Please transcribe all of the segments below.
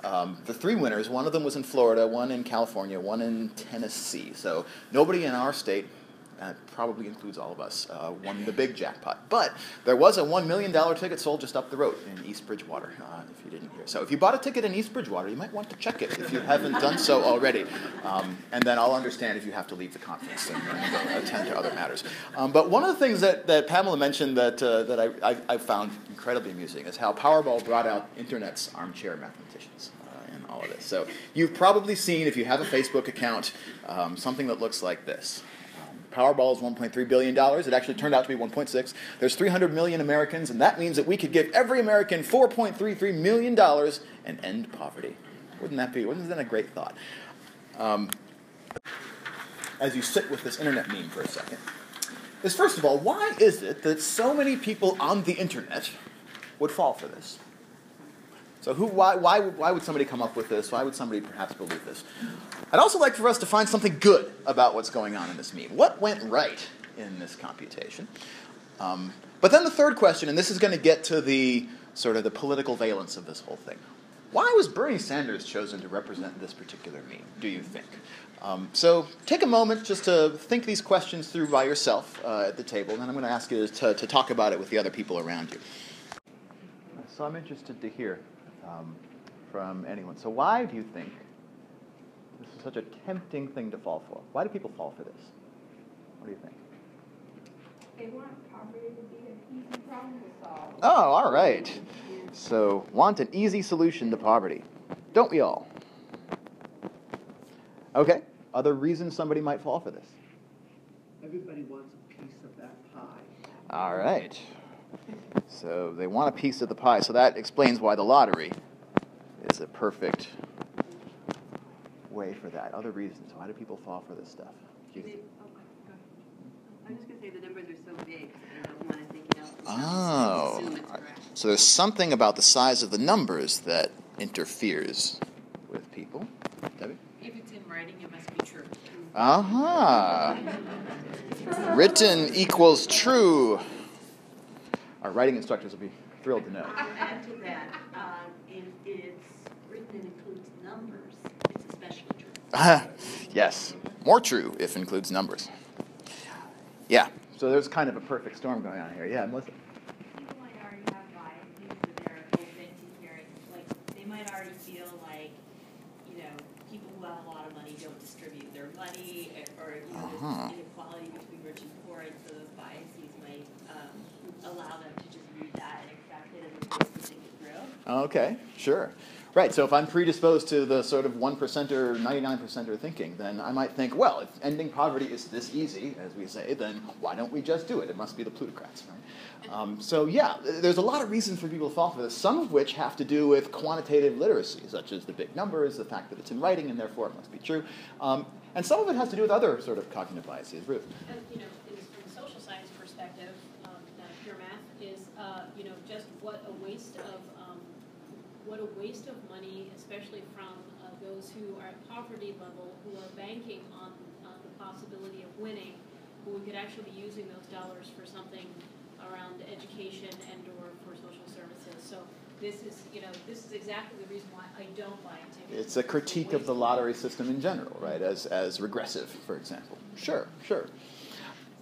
The three winners, one of them was in Florida, one in California, one in Tennessee. So nobody in our state, probably includes all of us, won the big jackpot. But there was a $1 million ticket sold just up the road in East Bridgewater, if you didn't hear. So if you bought a ticket in East Bridgewater, you might want to check it if you haven't done so already. And then I'll understand if you have to leave the conference and go attend to other matters. But one of the things that Pamela mentioned that I found incredibly amusing is how Powerball brought out Internet's Armchair Mathematicians in all of this. So you've probably seen, if you have a Facebook account, something that looks like this. Powerball is $1.3 billion. It actually turned out to be 1.6. There's 300 million Americans, and that means that we could give every American $4.33 million and end poverty. Wouldn't that a great thought? As you sit with this internet meme for a second, is first of all, why is it that so many people on the internet would fall for this? So why would somebody come up with this? Why would somebody perhaps believe this? I'd also like for us to find something good about what's going on in this meme. What went right in this computation? But then the third question, and this is going to get to the sort of the political valence of this whole thing. Why was Bernie Sanders chosen to represent this particular meme, do you think? So take a moment just to think these questions through by yourself at the table, and then I'm going to ask you to talk about it with the other people around you. So I'm interested to hear from anyone. So why do you think this is such a tempting thing to fall for? Why do people fall for this? What do you think? They want poverty to be an easy problem to solve. Oh, all right. So want an easy solution to poverty. Don't we all? Okay. Other reasons somebody might fall for this? Everybody wants a piece of that pie. All right. So they want a piece of the pie. So that explains why the lottery is a perfect way for that. Other reasons. Why do people fall for this stuff? I'm just going to say the numbers are so big, I don't want to think else. Oh. Assume it's correct. So there's something about the size of the numbers that interferes with people. Debbie? If it's in writing, it must be true. Aha. Written equals true. Our writing instructors will be thrilled to know. To add to that, if it's written and includes numbers, it's especially true. Yes. More true if includes numbers. Yeah. So there's kind of a perfect storm going on here. Yeah, Melissa. People might already have biases that they're open to hearing. Like, they might already feel like, people who have a lot of money don't distribute their money, or, there's inequality between rich and poor, and so those biases might allow them to just read that and accept it as opposed to think it through. Okay, sure. Right, so if I'm predisposed to the sort of 1%er, 99%er thinking, then I might think, well, if ending poverty is this easy, as we say, then why don't we just do it? It must be the plutocrats, right? So yeah, there's a lot of reasons for people to fall for this, some of which have to do with quantitative literacy, such as the big numbers, the fact that it's in writing, and therefore it must be true. And some of it has to do with other sort of cognitive biases. Ruth? From a social science perspective, not pure math, is just what a waste of money, especially from those who are at poverty level, who are banking on the possibility of winning, who we could actually be using those dollars for something around education and or for social services. So this is exactly the reason why I don't buy into it. It's a critique of the lottery system in general, right, as regressive, for example. Sure.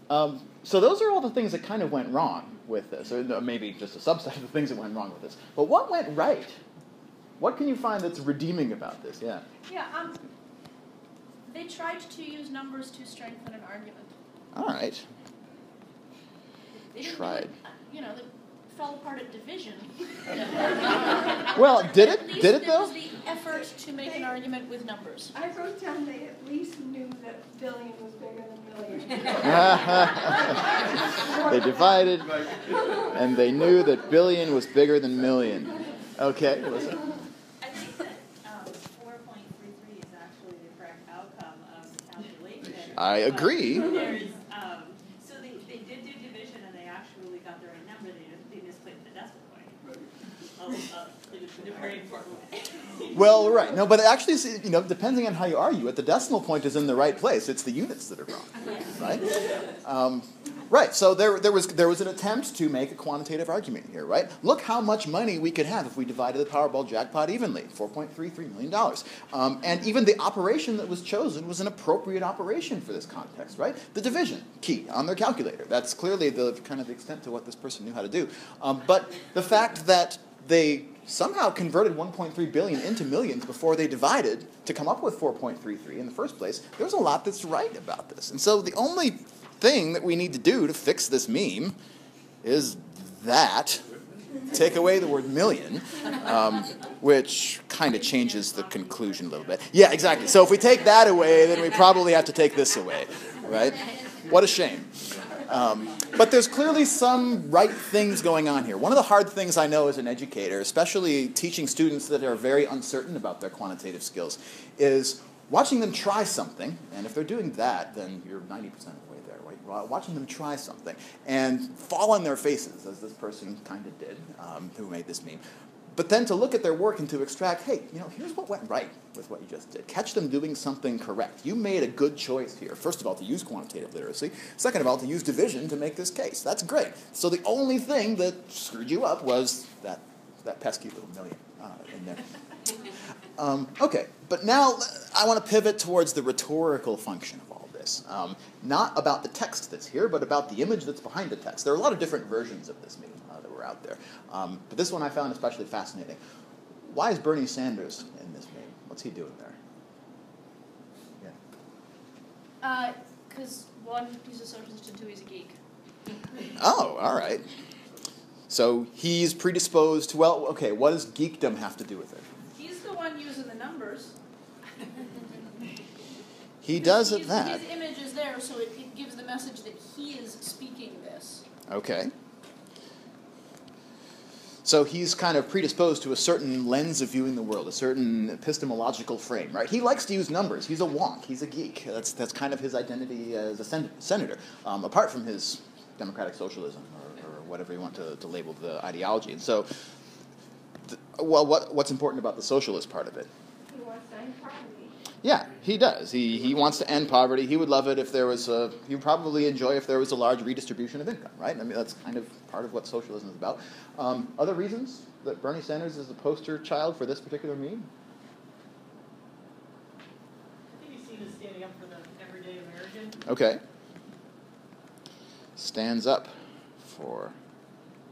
So those are all the things that kind of went wrong with this, or maybe just a subset of the things that went wrong with this. But what went right? What can you find that's redeeming about this? Yeah. Yeah, they tried to use numbers to strengthen an argument. All right. They didn't Tried. They fell apart at division. Well, did At it? least Did it there though? was the effort to make an argument with numbers. I wrote down they at least knew that billion was bigger than million. They divided, and they knew that billion was bigger than million. Okay, listen. I think that 4.33 is actually the correct outcome of the calculation. I agree. There's, so they did do division, and they actually got the right number. They misplaced the decimal point. In a very important way. Well, right. No, but actually, depending on how you argue it, the decimal point is in the right place. It's the units that are wrong, right? Right, so there was an attempt to make a quantitative argument here, right? Look how much money we could have if we divided the Powerball jackpot evenly, $4.33 million. And even the operation that was chosen was an appropriate operation for this context, right? The division key on their calculator. That's clearly the kind of the extent to what this person knew how to do. But the fact that they somehow converted 1.3 billion into millions before they divided to come up with 4.33 in the first place, there's a lot that's right about this. And so the only thing that we need to do to fix this meme is that. Take away the word million, which kind of changes the conclusion a little bit. Yeah, exactly. So if we take that away, then we probably have to take this away, right? What a shame. But there's clearly some right things going on here. One of the hard things I know as an educator, especially teaching students that are very uncertain about their quantitative skills, is watching them try something, and if they're doing that, then you're 90% of the way there, right? Watching them try something and fall on their faces, as this person kind of did, who made this meme. But then to look at their work and to extract, hey, here's what went right with what you just did. Catch them doing something correct. You made a good choice here. First of all, to use quantitative literacy. Second of all, to use division to make this case. That's great. So the only thing that screwed you up was that pesky little million in there. Okay, but now I want to pivot towards the rhetorical function of all this. Not about the text that's here, but about the image that's behind the text. There are a lot of different versions of this meme that were out there. But this one I found especially fascinating. Why is Bernie Sanders in this meme? What's he doing there? Yeah. Because one, he's a socialist, and two, he's a geek. Oh, all right. So he's predisposed to, well, okay, what does geekdom have to do with it? He's the one using the numbers. He does at that. His image is there, so it gives the message that he is speaking this. Okay. So he's kind of predisposed to a certain lens of viewing the world, a certain epistemological frame, right? He likes to use numbers. He's a wonk. He's a geek. That's kind of his identity as a senator, apart from his democratic socialism or whatever you want to label the ideology. And so, what's important about the socialist part of it? He wants to end poverty. Yeah, he does. He wants to end poverty. He would love it if there was he would probably enjoy if there was a large redistribution of income, right? I mean, that's kind of part of what socialism is about. Other reasons that Bernie Sanders is the poster child for this particular meme? I think he's seen as standing up for the everyday American. Okay. Stands up for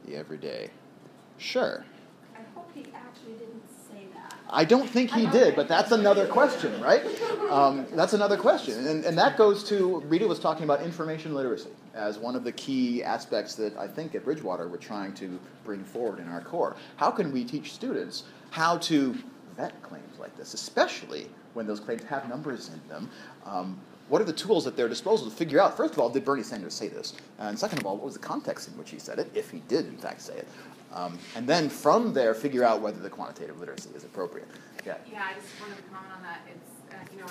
the everyday. Sure. I hope he actually didn't say that. I don't think he did, but that's another question, right? That's another question. And that goes to, Rita was talking about information literacy as one of the key aspects that I think at Bridgewater we're trying to bring forward in our core. How can we teach students how to vet claims like this, especially when those claims have numbers in them? What are the tools at their disposal to figure out, first of all, did Bernie Sanders say this? And second of all, what was the context in which he said it, if he did, in fact, say it? And then from there, figure out whether the quantitative literacy is appropriate. Yeah. Yeah, I just wanted to comment on that. It's,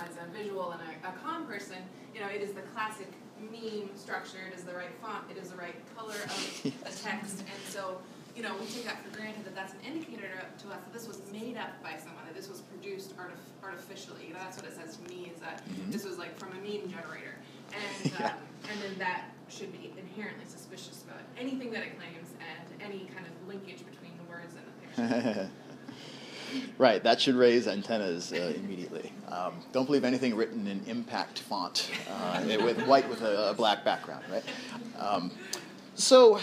as a visual and a comm person, it is the classic meme structure. It is the right font. It is the right color of the text. And so, we take that for granted that that's an indicator to us that this was made up by someone, that this was produced artificially. That's what it says to me, is that this was like from a meme generator. And and then that should be inherently suspicious about anything that it claims and any kind of linkage between the words and the picture. Right, that should raise antennas immediately. Don't believe anything written in impact font with white with a black background, right? So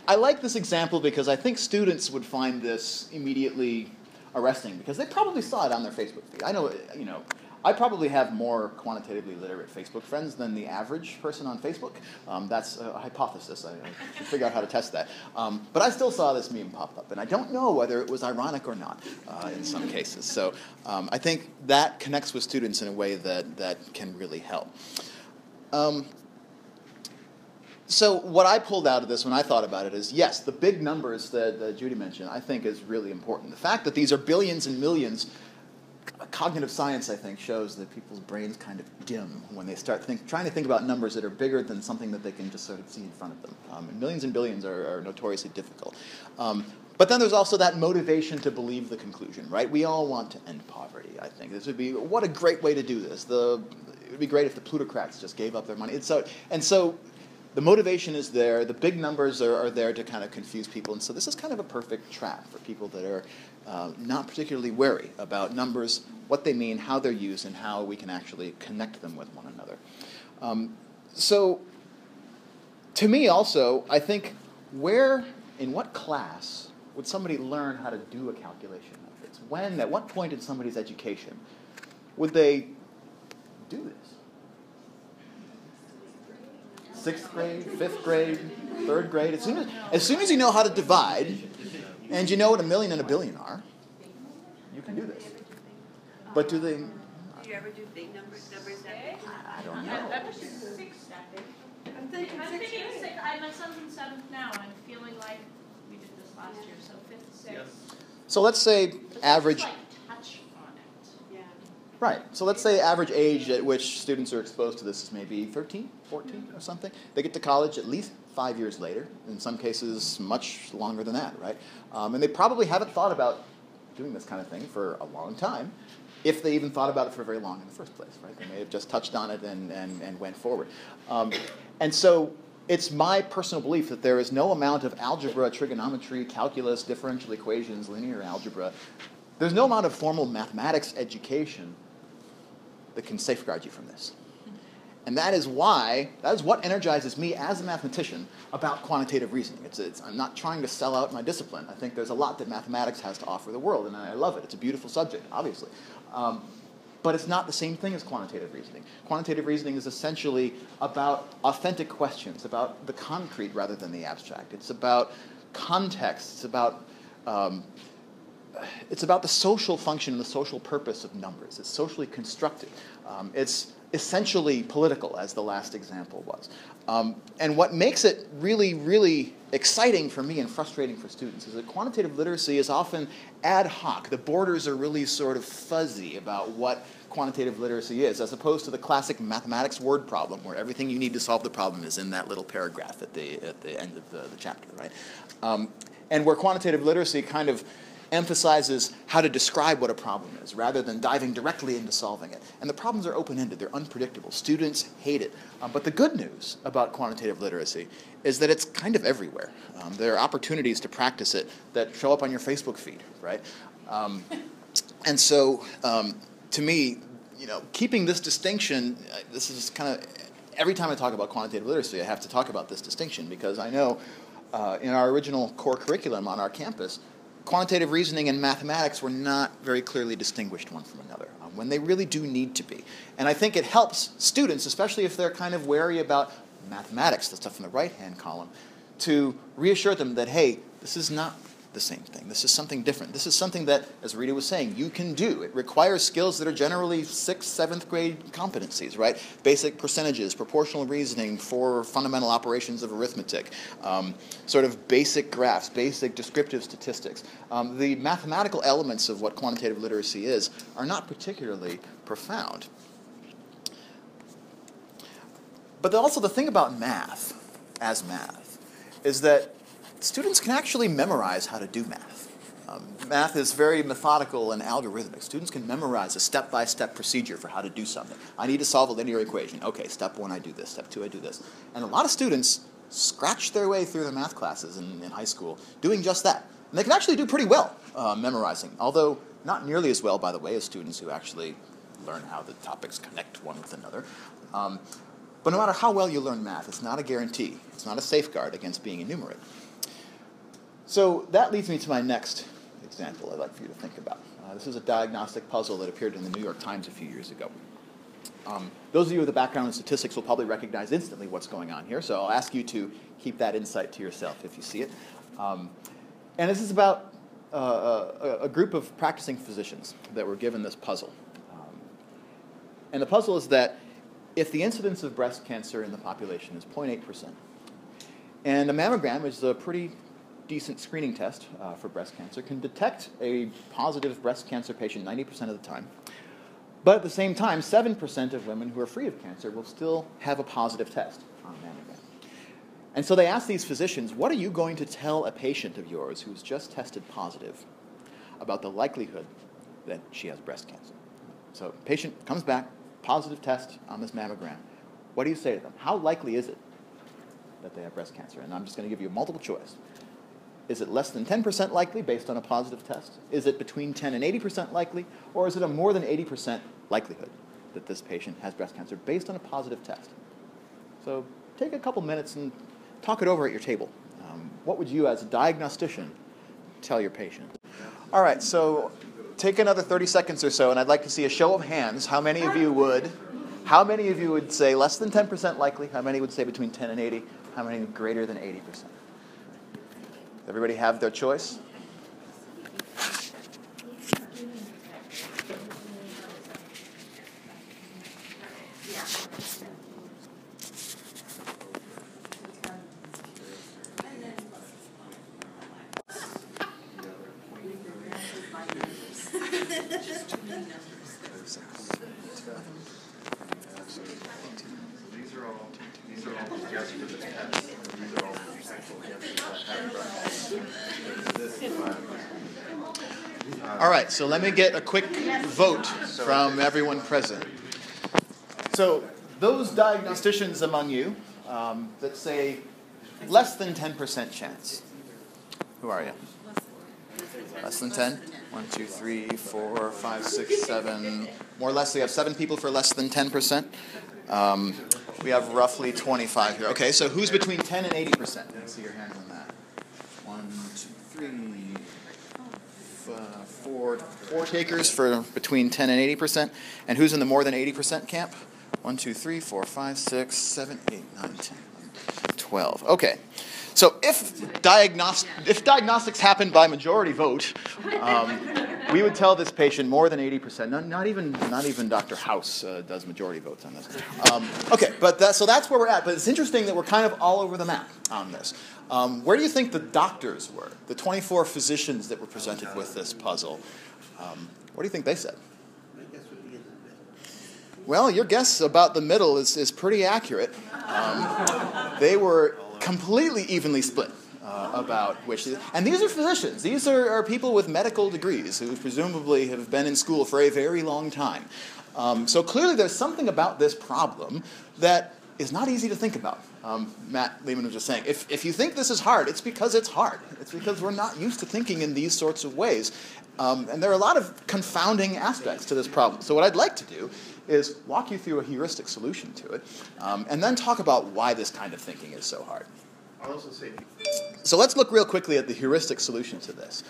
I like this example because I think students would find this immediately arresting because they probably saw it on their Facebook feed. I know, I probably have more quantitatively literate Facebook friends than the average person on Facebook. That's a hypothesis. I should figure out how to test that. But I still saw this meme pop up, and I don't know whether it was ironic or not in some cases. So I think that connects with students in a way that can really help. So what I pulled out of this when I thought about it is, yes, the big numbers that Judy mentioned I think is really important. The fact that these are billions and millions, cognitive science, I think, shows that people's brains kind of dim when they start trying to think about numbers that are bigger than something that they can just sort of see in front of them. And millions and billions are notoriously difficult. But then there's also that motivation to believe the conclusion, right? We all want to end poverty, I think. This would be, what a great way to do this. It would be great if the plutocrats just gave up their money. So the motivation is there, the big numbers are there to kind of confuse people, and so this is kind of a perfect trap for people that are not particularly wary about numbers, what they mean, how they're used, and how we can actually connect them with one another. So, to me also, I think in what class would somebody learn how to do a calculation like this? When, at what point in somebody's education would they do this? 6th grade, 5th grade, 3rd grade? As soon as you know how to divide, and you know what a million and a billion are, you can do this. But do they? Do you ever do big numbers that big? I don't know. That was 6 that big. I'm thinking I'm thinking of 6. 6. My son's in 7th now, and I'm feeling like we did this last year, so 5th, 6th. So let's say average. Just like touch on it. Yeah. Right. So let's say average age at which students are exposed to this is maybe 13, 14 or something. They get to college at least 5 years later, in some cases much longer than that, right? And they probably haven't thought about doing this kind of thing for a long time, if they even thought about it for very long in the first place, right? They may have just touched on it and went forward. And so it's my personal belief that there is no amount of algebra, trigonometry, calculus, differential equations, linear algebra, there's no amount of formal mathematics education that can safeguard you from this. And that is what energizes me as a mathematician about quantitative reasoning. I'm not trying to sell out my discipline. I think there's a lot that mathematics has to offer the world, and I love it. It's a beautiful subject, obviously. But it's not the same thing as quantitative reasoning. Quantitative reasoning is essentially about authentic questions, about the concrete rather than the abstract. It's about context. It's about the social function and the social purpose of numbers. It's socially constructed. It's essentially political, as the last example was. And what makes it really, really exciting for me and frustrating for students is that quantitative literacy is often ad hoc. The borders are really sort of fuzzy about what quantitative literacy is, as opposed to the classic mathematics word problem, where everything you need to solve the problem is in that little paragraph at the end of the chapter, right? And where quantitative literacy kind of emphasizes how to describe what a problem is rather than diving directly into solving it. And the problems are open-ended. They're unpredictable. Students hate it. But the good news about quantitative literacy is that it's kind of everywhere. There are opportunities to practice it that show up on your Facebook feed, right? And so, to me, keeping this distinction, this is kind of, every time I talk about quantitative literacy, I have to talk about this distinction because I know in our original core curriculum on our campus, quantitative reasoning and mathematics were not very clearly distinguished one from another, when they really do need to be. And I think it helps students, especially if they're kind of wary about mathematics, the stuff in the right-hand column, to reassure them that, hey, this is not the same thing. This is something different. This is something that, as Rita was saying, you can do. It requires skills that are generally 6th, 7th grade competencies, right? Basic percentages, proportional reasoning for fundamental operations of arithmetic, sort of basic graphs, basic descriptive statistics. The mathematical elements of what quantitative literacy is are not particularly profound. But also the thing about math, as math, is that students can actually memorize how to do math. Math is very methodical and algorithmic. Students can memorize a step-by-step procedure for how to do something. I need to solve a linear equation. Okay, step 1, I do this. Step 2, I do this. And a lot of students scratch their way through their math classes in high school doing just that. And they can actually do pretty well memorizing, although not nearly as well, by the way, as students who actually learn how the topics connect one with another. But no matter how well you learn math, it's not a guarantee. It's not a safeguard against being enumerate. So that leads me to my next example I'd like for you to think about. This is a diagnostic puzzle that appeared in the New York Times a few years ago. Those of you with a background in statistics will probably recognize instantly what's going on here, so I'll ask you to keep that insight to yourself if you see it. And this is about a group of practicing physicians that were given this puzzle. And the puzzle is that if the incidence of breast cancer in the population is 0.8%, and a mammogram is a pretty decent screening test for breast cancer, can detect a positive breast cancer patient 90% of the time. But at the same time, 7% of women who are free of cancer will still have a positive test on a mammogram. And so they asked these physicians, what are you going to tell a patient of yours who's just tested positive about the likelihood that she has breast cancer? So patient comes back, positive test on this mammogram. What do you say to them? How likely is it that they have breast cancer. And I'm just going to give you a multiple choice. Is it less than 10% likely based on a positive test? Is it between 10 and 80% likely? Or is it a more than 80% likelihood that this patient has breast cancer based on a positive test? So take a couple minutes and talk it over at your table. What would you, as a diagnostician, tell your patient? All right, so take another 30 seconds or so, and I'd like to see a show of hands. How many of you would say less than 10% likely? How many would say between 10 and 80? How many greater than 80%? Everybody have their choice? All right, so let me get a quick vote from everyone present. So those diagnosticians among you that say less than 10% chance. Who are you? Less than 10? 1, 2, 3, 4, 5, 6, 7. More or less, we have 7 people for less than 10%. We have roughly 25 here. Okay, so who's between 10 and 80%? Let's see your hands on that. 1, 2, 3, 4 takers for between 10 and 80%. And who's in the more than 80% camp? 1, 2, 3, 4, 5, 6, 7, 8, 9, 10, 12. Okay. So if diagnostics happen by majority vote, we would tell this patient more than 80%. Not even Dr. House does majority votes on this. Okay, but so that's where we're at. But it's interesting that we're kind of all over the map on this. Where do you think the doctors were? The 24 physicians that were presented with this puzzle. What do you think they said? Well, your guess about the middle is pretty accurate. They were completely evenly split about which. And these are physicians. These are people with medical degrees who presumably have been in school for a very long time. So clearly there's something about this problem that is not easy to think about. Matt Lehman was just saying, if you think this is hard, it's because it's hard. It's because we're not used to thinking in these sorts of ways. And there are a lot of confounding aspects to this problem. So what I'd like to do is walk you through a heuristic solution to it, and then talk about why this kind of thinking is so hard. I'll also say. So let's look real quickly at the heuristic solution to this.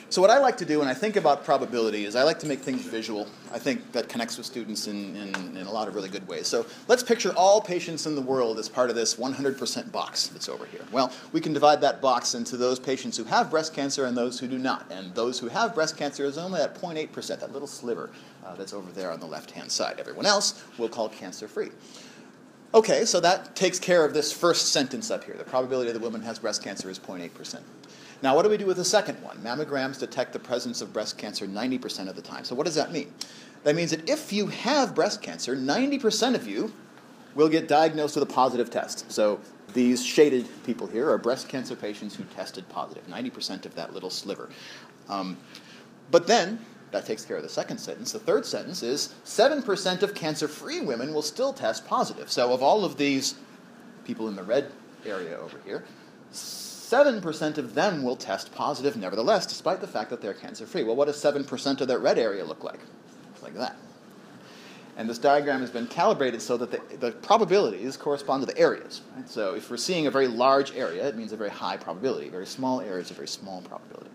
So what I like to do when I think about probability is I like to make things visual. I think that connects with students in a lot of really good ways. So let's picture all patients in the world as part of this 100% box that's over here. Well, we can divide that box into those patients who have breast cancer and those who do not. And those who have breast cancer is only at 0.8%, that little sliver that's over there on the left-hand side. Everyone else we'll call cancer-free. Okay, so that takes care of this first sentence up here. The probability that the woman has breast cancer is 0.8%. Now, what do we do with the second one? Mammograms detect the presence of breast cancer 90% of the time. So what does that mean? That means that if you have breast cancer, 90% of you will get diagnosed with a positive test. So these shaded people here are breast cancer patients who tested positive, 90% of that little sliver. But then, that takes care of the second sentence. The third sentence is 7% of cancer-free women will still test positive. So of all of these people in the red area over here, 7% of them will test positive nevertheless, despite the fact that they're cancer-free. Well, what does 7% of that red area look like? Like that. And this diagram has been calibrated so that the probabilities correspond to the areas. Right? So if we're seeing a very large area, it means a very high probability. Very small area is a very small probability.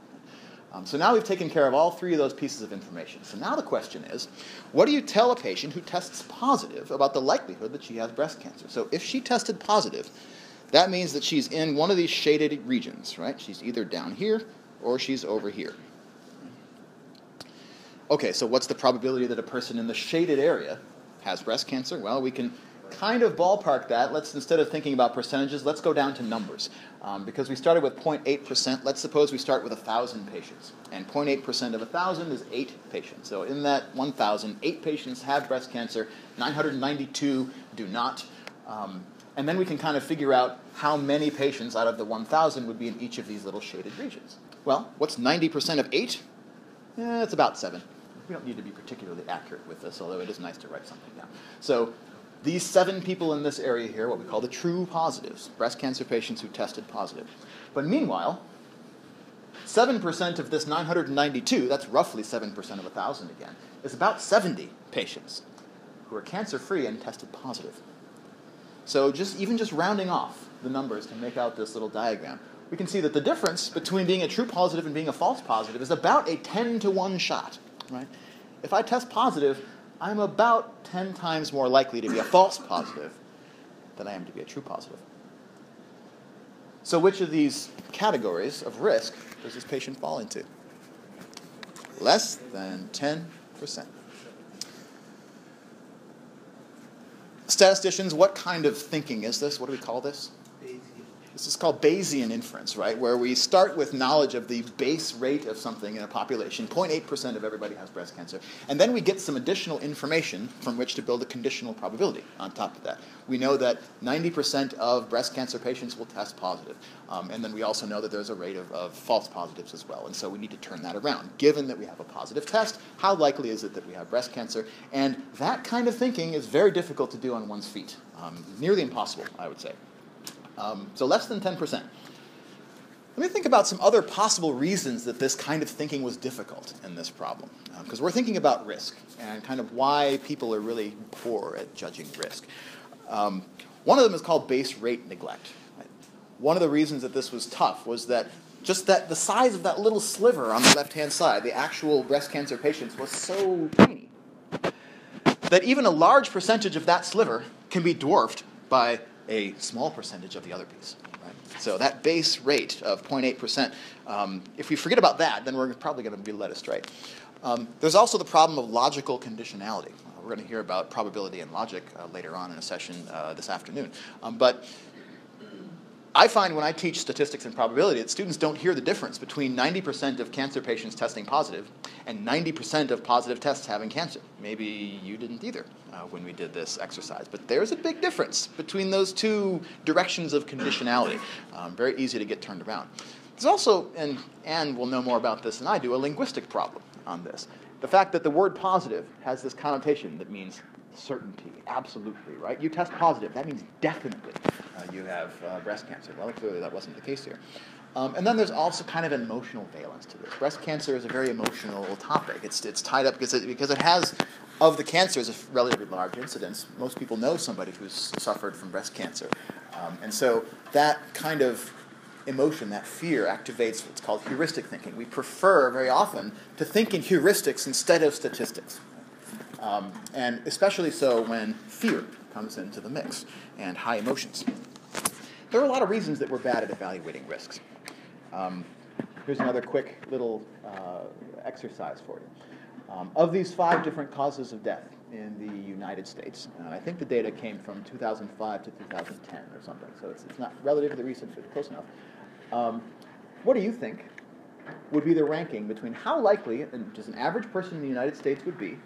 So now we've taken care of all three of those pieces of information. So now the question is, what do you tell a patient who tests positive about the likelihood that she has breast cancer? So if she tested positive, that means that she's in one of these shaded regions, right? She's either down here or she's over here. Okay, so what's the probability that a person in the shaded area has breast cancer? Well, we can kind of ballpark that. Let's, instead of thinking about percentages, let's go down to numbers. Because we started with 0.8%, let's suppose we start with 1,000 patients. And 0.8% of 1,000 is 8 patients. So in that 1,000, 8 patients have breast cancer, 992 do not. And then we can kind of figure out how many patients out of the 1,000 would be in each of these little shaded regions. Well, what's 90% of 8? It's about 7. We don't need to be particularly accurate with this, although it is nice to write something down. So these 7 people in this area here, what we call the true positives, breast cancer patients who tested positive. But meanwhile, 7% of this 992, that's roughly 7% of 1,000 again, is about 70 patients who are cancer-free and tested positive. So even just rounding off the numbers to make out this little diagram, we can see that the difference between being a true positive and being a false positive is about a 10-to-1 shot, right? If I test positive, I'm about 10 times more likely to be a false positive than I am to be a true positive. So which of these categories of risk does this patient fall into? Less than 10%. Statisticians, what kind of thinking is this? What do we call this? This is called Bayesian inference, right? Where we start with knowledge of the base rate of something in a population. 0.8% of everybody has breast cancer. And then we get some additional information from which to build a conditional probability on top of that. We know that 90% of breast cancer patients will test positive. And then we also know that there's a rate of false positives as well. And so we need to turn that around. Given that we have a positive test, how likely is it that we have breast cancer? And that kind of thinking is very difficult to do on one's feet. Nearly impossible, I would say. So less than 10%. Let me think about some other possible reasons that this kind of thinking was difficult in this problem. Because we're thinking about risk and kind of why people are really poor at judging risk. One of them is called base rate neglect. Right? One of the reasons that this was tough was that just that the size of that little sliver on the left-hand side, the actual breast cancer patients, was so tiny that even a large percentage of that sliver can be dwarfed by a small percentage of the other piece. Right? So that base rate of 0.8%, if we forget about that, then we're probably going to be led astray. There's also the problem of logical conditionality. We're going to hear about probability and logic later on in a session this afternoon. But I find when I teach statistics and probability that students don't hear the difference between 90% of cancer patients testing positive and 90% of positive tests having cancer. Maybe you didn't either when we did this exercise. But there's a big difference between those two directions of conditionality. Very easy to get turned around. There's also, and Anne will know more about this than I do, a linguistic problem on this. The fact that the word positive has this connotation that means certainty, absolutely, right? You test positive, that means definitely you have breast cancer. Well, clearly that wasn't the case here. And then there's also kind of an emotional valence to this. Breast cancer is a very emotional topic. It's tied up because it has, of the cancers, a relatively large incidence. Most people know somebody who's suffered from breast cancer. And so that kind of emotion, that fear, activates what's called heuristic thinking. We prefer very often to think in heuristics instead of statistics. And especially so when fear comes into the mix and high emotions. There are a lot of reasons that we're bad at evaluating risks. Here's another quick little exercise for you. Of these 5 different causes of death in the United States, I think the data came from 2005 to 2010 or something, so it's not relatively recent, but close enough. What do you think would be the ranking between how likely just an average person in the United States would be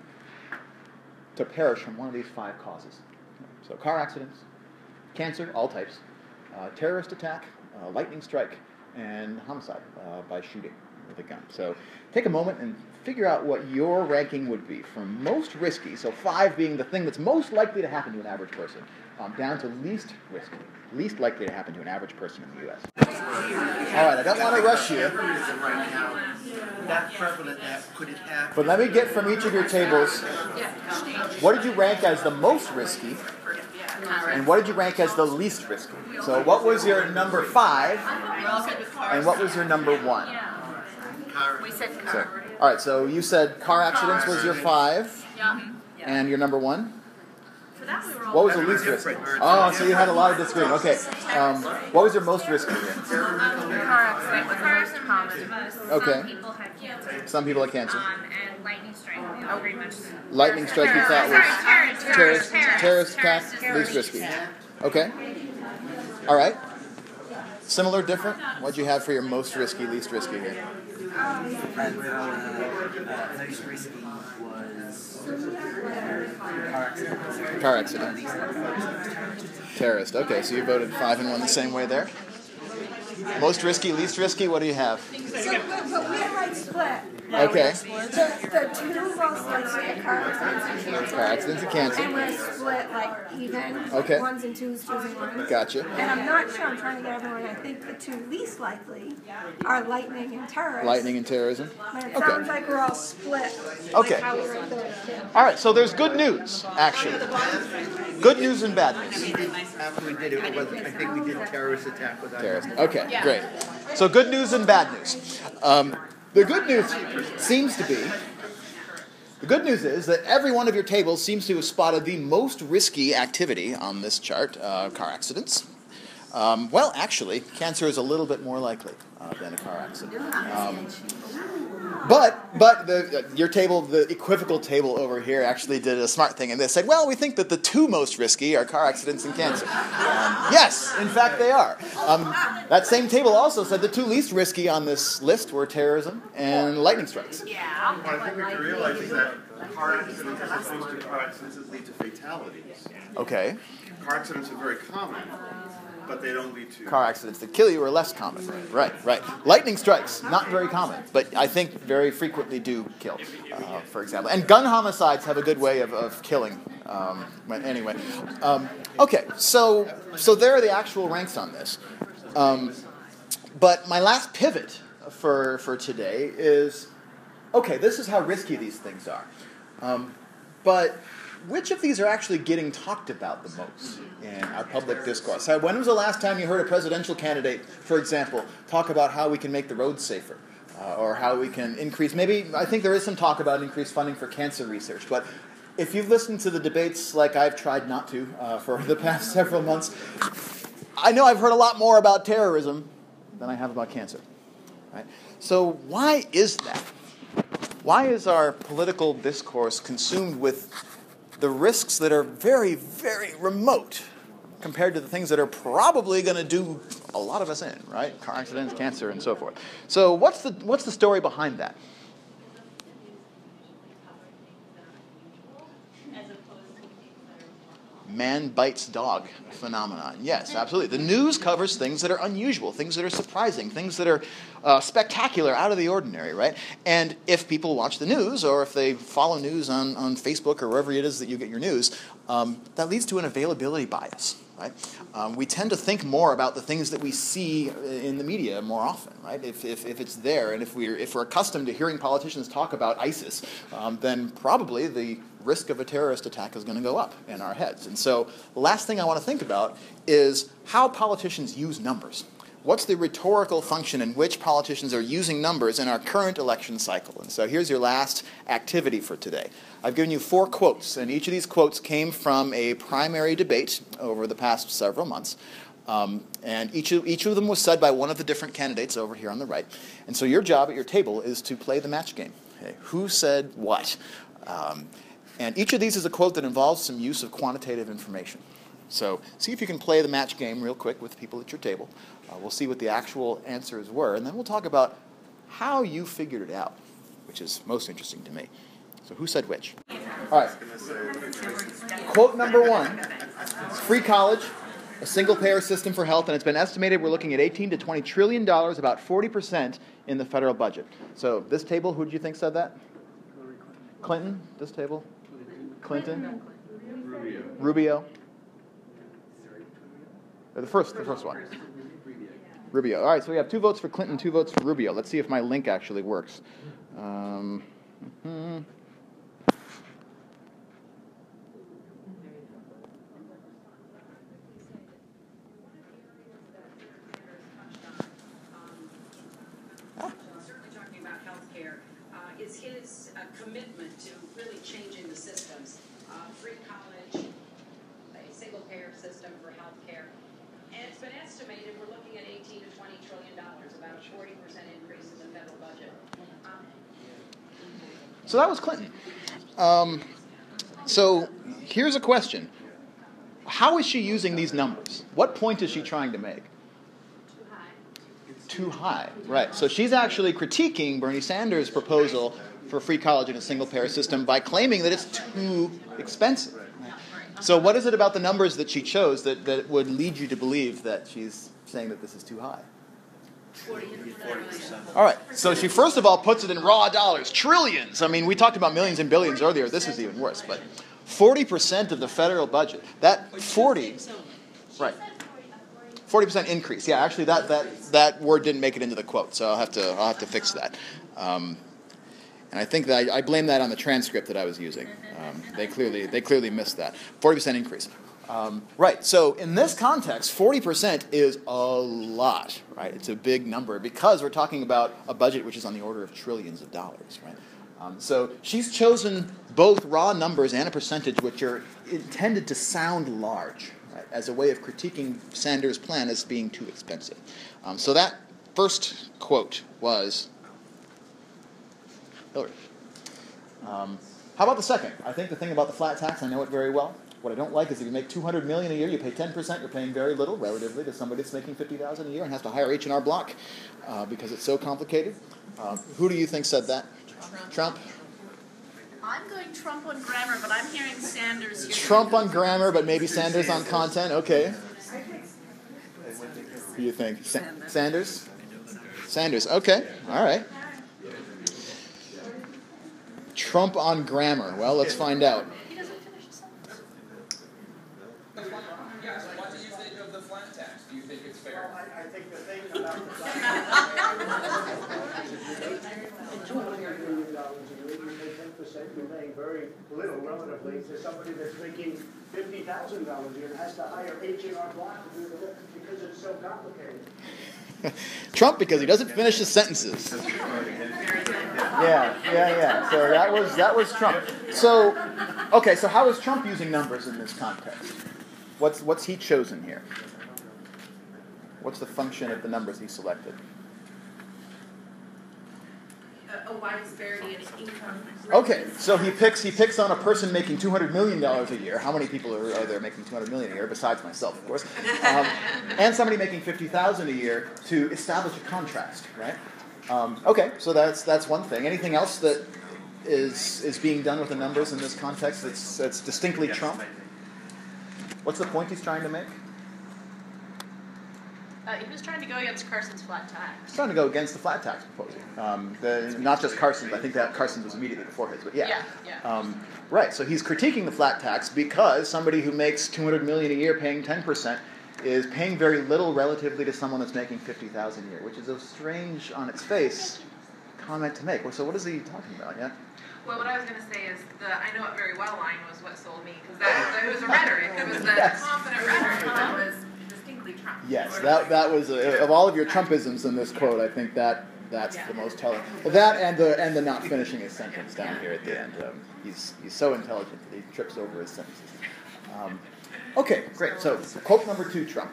to perish from one of these 5 causes? So car accidents, cancer, all types, terrorist attack, lightning strike, and homicide by shooting with a gun. So take a moment and figure out what your ranking would be from most risky, so 5 being the thing that's most likely to happen to an average person, down to least risky, least likely to happen to an average person in the U.S. All right, I don't want to rush you. That prevalent, could it happen? But let me get from each of your tables, what did you rank as the most risky, and what did you rank as the least risky? So what was your number 5, and what was your number 1? We said car. All right, so you said car accidents was your 5, and your number 1? For that we were all What was the least risky? Oh, so you had a lot of disagreement. Okay, what was your most risky? car accident was the most common. Okay. Some people had cancer. Some people had cancer. And lightning strike, very much. Lightning strike you thought was terrorist attack, least risky. Okay. All right. Similar, different? What'd you have for your most risky, least risky here? Most risky was Car accident. Terrorist. Okay, so you voted 5 and 1 the same way there. Most risky, least risky, what do you have? So, but we had split. Okay. The two most likely are car accidents and cancer. Car accidents and cancer. And we're split like even. Okay. Ones and twos, twos and ones. Gotcha. And I'm not sure, I'm trying to get everyone, I think the two least likely are lightning and terrorism. Lightning and terrorism. But it sounds like we're all split. Okay. Like how we were there. All right, so there's good news, actually. Good news and bad news. After we did it, I think we did terrorist attack without Terrorist. Okay, great. So good news and bad news. The good news seems to be, the good news is that every one of your tables seems to have spotted the most risky activity on this chart, car accidents. Well, actually, cancer is a little bit more likely than a car accident. But your table, the equivocal table over here, actually did a smart thing, and they said, well, we think that the two most risky are car accidents and cancer. Yes, in fact, they are. That same table also said the two least risky on this list were terrorism and lightning strikes. Yeah. What I think we have to realize is that car accidents, as opposed to car accidents, lead to fatalities. Okay. Car accidents are very common, but they don't lead to... Car accidents that kill you are less common. Right. Lightning strikes, not very common, but I think very frequently do kill, for example. And gun homicides have a good way of killing. But anyway. Okay, so there are the actual ranks on this. But my last pivot for today is, okay, this is how risky these things are. But which of these are actually getting talked about the most in our public discourse? When was the last time you heard a presidential candidate, for example, talk about how we can make the roads safer? Or how we can increase, I think there is some talk about increased funding for cancer research, but if you've listened to the debates like I've tried not to for the past several months, I know I've heard a lot more about terrorism than I have about cancer. Right? So why is that? Why is our political discourse consumed with the risks that are very, very remote compared to the things that are probably going to do a lot of us in, right? Car accidents, cancer, and so forth. So what's the story behind that? Man bites dog phenomenon. Yes, absolutely. The news covers things that are unusual, things that are surprising, things that are spectacular, out of the ordinary, right? And if people watch the news, or if they follow news on Facebook or wherever it is that you get your news, that leads to an availability bias, right? We tend to think more about the things that we see in the media more often, right? If it's there, and if we're accustomed to hearing politicians talk about ISIS, then probably the risk of a terrorist attack is going to go up in our heads. And so the last thing I want to think about is how politicians use numbers. What's the rhetorical function in which politicians are using numbers in our current election cycle? And so here's your last activity for today. I've given you 4 quotes, and each of these quotes came from a primary debate over the past several months. And each of them was said by one of the different candidates over here on the right. And so your job at your table is to play the match game. Okay, who said what? And each of these is a quote that involves some use of quantitative information. So see if you can play the match game real quick with people at your table. We'll see what the actual answers were, and then we'll talk about how you figured it out, which is most interesting to me. So who said which? All right. Quote number 1. Free college, a single-payer system for health, and it's been estimated we're looking at $18 to $20 trillion, about 40% in the federal budget. So this table, who do you think said that? Clinton? This table? Clinton? Rubio? The first one. Rubio. All right, so we have 2 votes for Clinton, 2 votes for Rubio. Let's see if my link actually works. Certainly talking about healthcare is his commitment to really changing the systems. Free college, a single-payer system for healthcare. And it's been estimated we're looking at $18 to $20 trillion, about a 40% increase in the federal budget. So that was Clinton. So here's a question. How is she using these numbers? What point is she trying to make? Too high. Right. So she's actually critiquing Bernie Sanders' proposal for free college in a single-payer system by claiming that it's too expensive. So what is it about the numbers that she chose that would lead you to believe that she's saying that this is too high? 40%. All right, so she first of all puts it in raw dollars, trillions. I mean, we talked about millions and billions earlier. This is even worse, but 40% of the federal budget. That 40, right? 40% increase. Yeah, actually, that word didn't make it into the quote, so I'll have to fix that. And I think that I blame that on the transcript that I was using. They clearly missed that. 40% increase. Right. So in this context, 40% is a lot. Right. It's a big number because we're talking about a budget which is on the order of trillions of dollars. Right. So she's chosen both raw numbers and a percentage which are intended to sound large, right, as a way of critiquing Sanders' plan as being too expensive. So that first quote was Hillary. How about the second? I think the thing about the flat tax, I know it very well. What I don't like is if you make $200 million a year, you pay 10%, you're paying very little relatively to somebody that's making $50,000 a year and has to hire H&R Block because it's so complicated. Who do you think said that? Trump? I'm going Trump on grammar, but I'm hearing Sanders here. Trump on grammar, but maybe Sanders on content. Okay. Who do you think? Sanders? Sanders. Okay. All right. Trump on grammar. Well, let's find out. He doesn't finish the sentence. Yes, what do you think of the flat tax? Do you think it's fair? Well, I think the thing about the $200 million a year, you pay 10%, you're paying very little relatively to somebody that's making $50,000 a year and has to hire H&R Block to do the work because it's so complicated. Trump because he doesn't finish his sentences. Yeah. So that was Trump. So, okay. So how is Trump using numbers in this context? What's he chosen here? What's the function of the numbers he selected? A wide disparity in income. Okay, so he picks on a person making $200 million a year. How many people are there making $200 million a year, besides myself, of course? And somebody making $50,000 a year to establish a contrast, right? Okay, so that's one thing. Anything else that is being done with the numbers in this context that's distinctly Trump? What's the point he's trying to make? He was trying to go against Carson's flat tax. He's trying to go against the flat tax proposal. Not just Carson's. I think that Carson's was immediately before his, but yeah. Right, so he's critiquing the flat tax because somebody who makes $200 million a year paying 10% is paying very little relatively to someone that's making $50,000 a year, which is a strange, on its face, comment to make. So what is he talking about, yeah? Well, what I was going to say is the "I know it very well" line was what sold me because that was a rhetoric. It was the confident rhetoric that was distinctly Trump. Yes, that was of all of your Trumpisms in this quote. I think that's the most telling. Well, that and the not finishing his sentence down here at the end. He's so intelligent that he trips over his sentences. Okay, great. So quote number 2, Trump.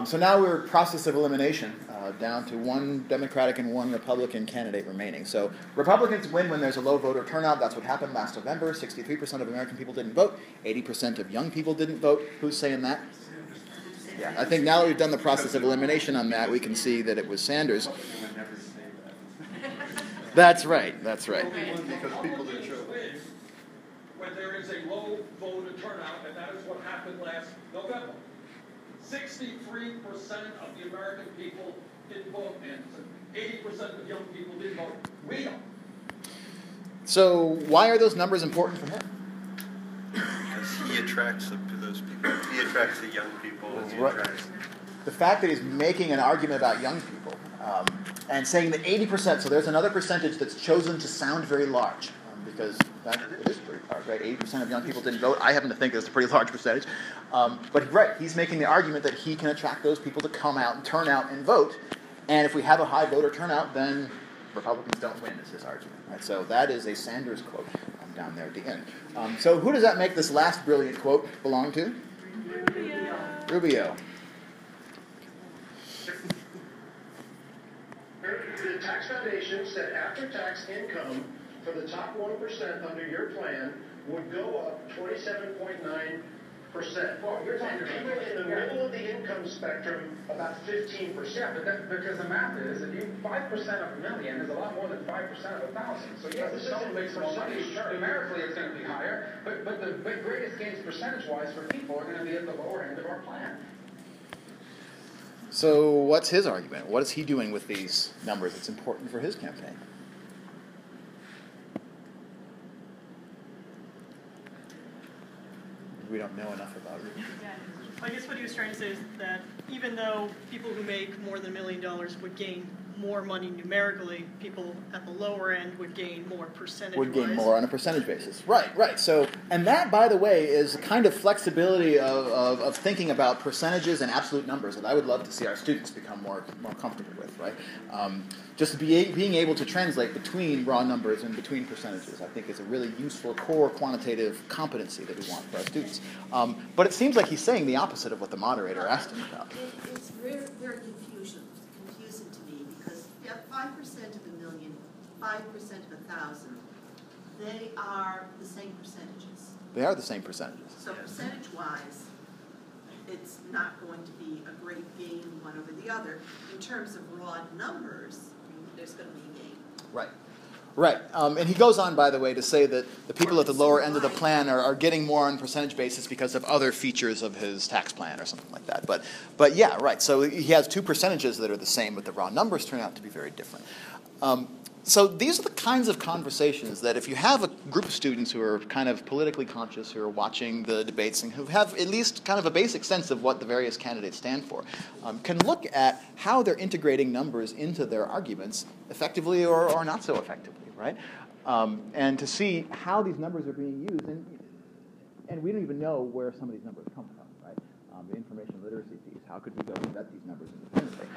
So now we're process of elimination, down to one Democratic and one Republican candidate remaining. So Republicans win when there's a low voter turnout. That's what happened last November. 63% of American people didn't vote. 80% of young people didn't vote. Who's saying that? Yeah, I think now that we've done the process of elimination on that, we can see that it was Sanders. That's right. Because people didn't show up. When there is a low voter turnout, and that is what happened last November. 63% of the American people didn't vote, and 80% of young people didn't vote. We don't. So why are those numbers important for him? Because he attracts those people. He attracts the young people. The fact that he's making an argument about young people and saying that 80%, so there's another percentage that's chosen to sound very large, because it is pretty large, right? 80% of young people didn't vote. I happen to think it's a pretty large percentage. But right, he's making the argument that he can attract those people to come out and turn out and vote. And if we have a high voter turnout, then Republicans don't win, is his argument. Right? So that is a Sanders quote down there at the end. So who does that make this last brilliant quote belong to? Rubio. The Tax Foundation said after-tax income for the top 1% under your plan would go up 27.9%. Well, you're talking people in the middle of the income spectrum, about 15%. Yeah, but because the math is, if you 5% of a million is a lot more than 5% of 1,000. So yes, if someone makes more money, numerically it's going to be higher. But the greatest gains percentage-wise for people are going to be at the lower end of our plan. So what's his argument? What is he doing with these numbers that's important for his campaign? We don't know enough about it. Yeah. I guess what he was trying to say is that even though people who make more than $1 million would gain more money numerically, people at the lower end would gain more percentage-wise. Would gain more on a percentage basis. Right, right. So, and that, by the way, is a kind of flexibility of thinking about percentages and absolute numbers that I would love to see our students become more comfortable with, right? Just being able to translate between raw numbers and between percentages, I think, is a really useful core quantitative competency that we want for our students. But it seems like he's saying the opposite of what the moderator asked him about. It's very confusing to me, because you have 5% of a million, 5% of 1,000. They are the same percentages. They are the same percentages. So percentage-wise, it's not going to be a great gain one over the other. In terms of raw numbers, there's going to be a gain. Right. Right. And he goes on, by the way, to say that the people at the lower end of the plan are getting more on percentage basis because of other features of his tax plan or something like that. But yeah, right. So he has two percentages that are the same, but the raw numbers turn out to be very different. So these are the kinds of conversations that if you have a group of students who are kind of politically conscious, who are watching the debates and who have at least kind of a basic sense of what the various candidates stand for, can look at how they're integrating numbers into their arguments effectively or not so effectively, right? And to see how these numbers are being used. And we don't even know where some of these numbers come from, right? The information literacy piece, how could we go and vet these numbers independently?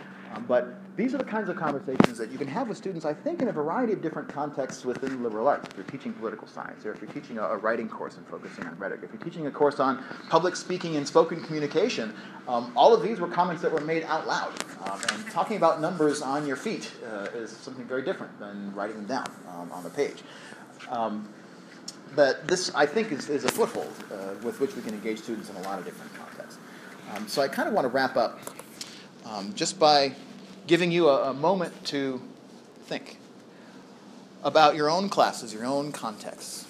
But these are the kinds of conversations that you can have with students, I think, in a variety of different contexts within liberal arts. If you're teaching political science, or if you're teaching a writing course and focusing on rhetoric, if you're teaching a course on public speaking and spoken communication, all of these were comments that were made out loud. And talking about numbers on your feet is something very different than writing them down on the page. But this, I think, is a foothold with which we can engage students in a lot of different contexts. So I kind of want to wrap up just by giving you a moment to think about your own classes, your own contexts.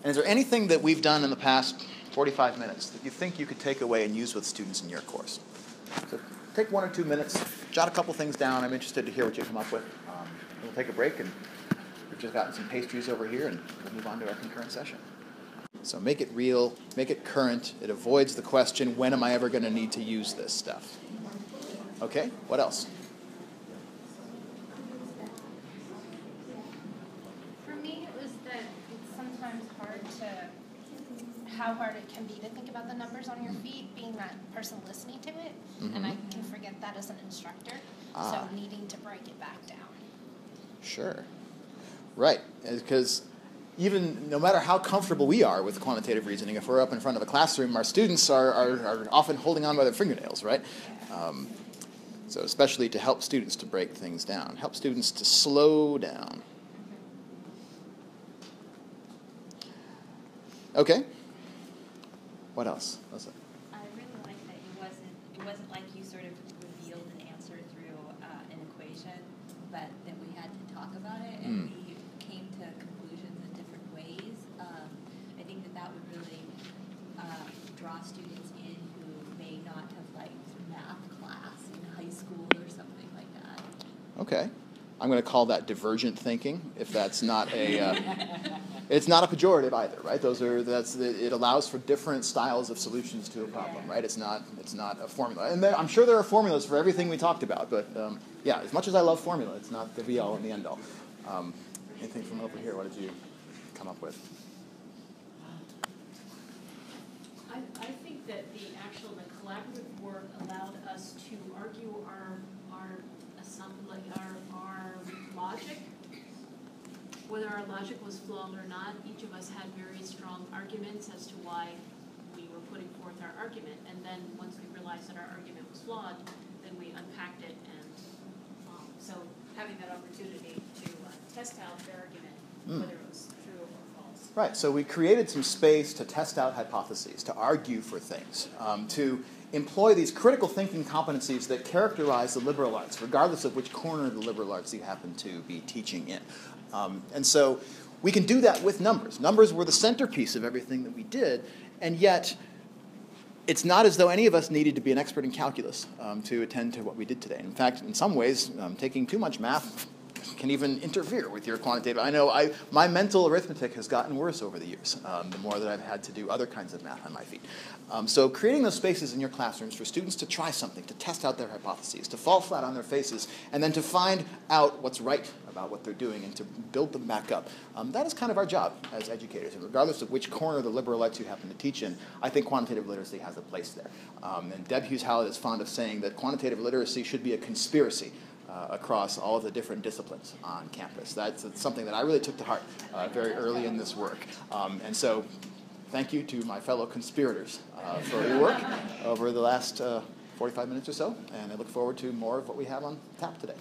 And is there anything that we've done in the past 45 minutes that you think you could take away and use with students in your course? So take 1 or 2 minutes, jot a couple things down. I'm interested to hear what you come up with. We'll take a break, and we've just gotten some pastries over here, and we'll move on to our concurrent session. So make it real, make it current. It avoids the question, when am I ever going to need to use this stuff? Okay, what else? For me, it was that it's sometimes how hard it can be to think about the numbers on your feet, being that person listening to it, and I can forget that as an instructor, so needing to break it back down. Sure. Right, because even no matter how comfortable we are with quantitative reasoning, if we're up in front of a classroom, our students are often holding on by their fingernails, right? So especially to help students to break things down, help students to slow down. Okay. What else? What's that? I really like that it wasn't like you sort of revealed an answer through an equation, but that we had to talk about it and we came to conclusions in different ways. I think that would really draw students in who may not have liked math class in high school or something like that. Okay. I'm going to call that divergent thinking, if that's not a... It's not a pejorative either, right? It allows for different styles of solutions to a problem, right? It's not a formula. And I'm sure there are formulas for everything we talked about, but yeah, as much as I love formula, it's not the be-all and the end-all. Anything from over here? What did you come up with? I think that the collaborative work allowed us to argue our logic. Whether our logic was flawed or not, each of us had very strong arguments as to why we were putting forth our argument. And then once we realized that our argument was flawed, then we unpacked it. And so having that opportunity to test out their argument, whether it was true or false. Right, so we created some space to test out hypotheses, to argue for things, to employ these critical thinking competencies that characterize the liberal arts, regardless of which corner of the liberal arts you happen to be teaching in. And so we can do that with numbers. Numbers were the centerpiece of everything that we did, and yet it's not as though any of us needed to be an expert in calculus to attend to what we did today. In fact, in some ways, taking too much math can even interfere with your quantitative. I know my mental arithmetic has gotten worse over the years, the more that I've had to do other kinds of math on my feet. So creating those spaces in your classrooms for students to try something, to test out their hypotheses, to fall flat on their faces, and then to find out what's right about what they're doing and to build them back up. That is kind of our job as educators. And regardless of which corner of the liberal arts you happen to teach in, I think quantitative literacy has a place there. And Deb Hughes-Howlett is fond of saying that quantitative literacy should be a conspiracy across all of the different disciplines on campus. That's something that I really took to heart very early in this work. And so thank you to my fellow conspirators for your work over the last 45 minutes or so, and I look forward to more of what we have on tap today.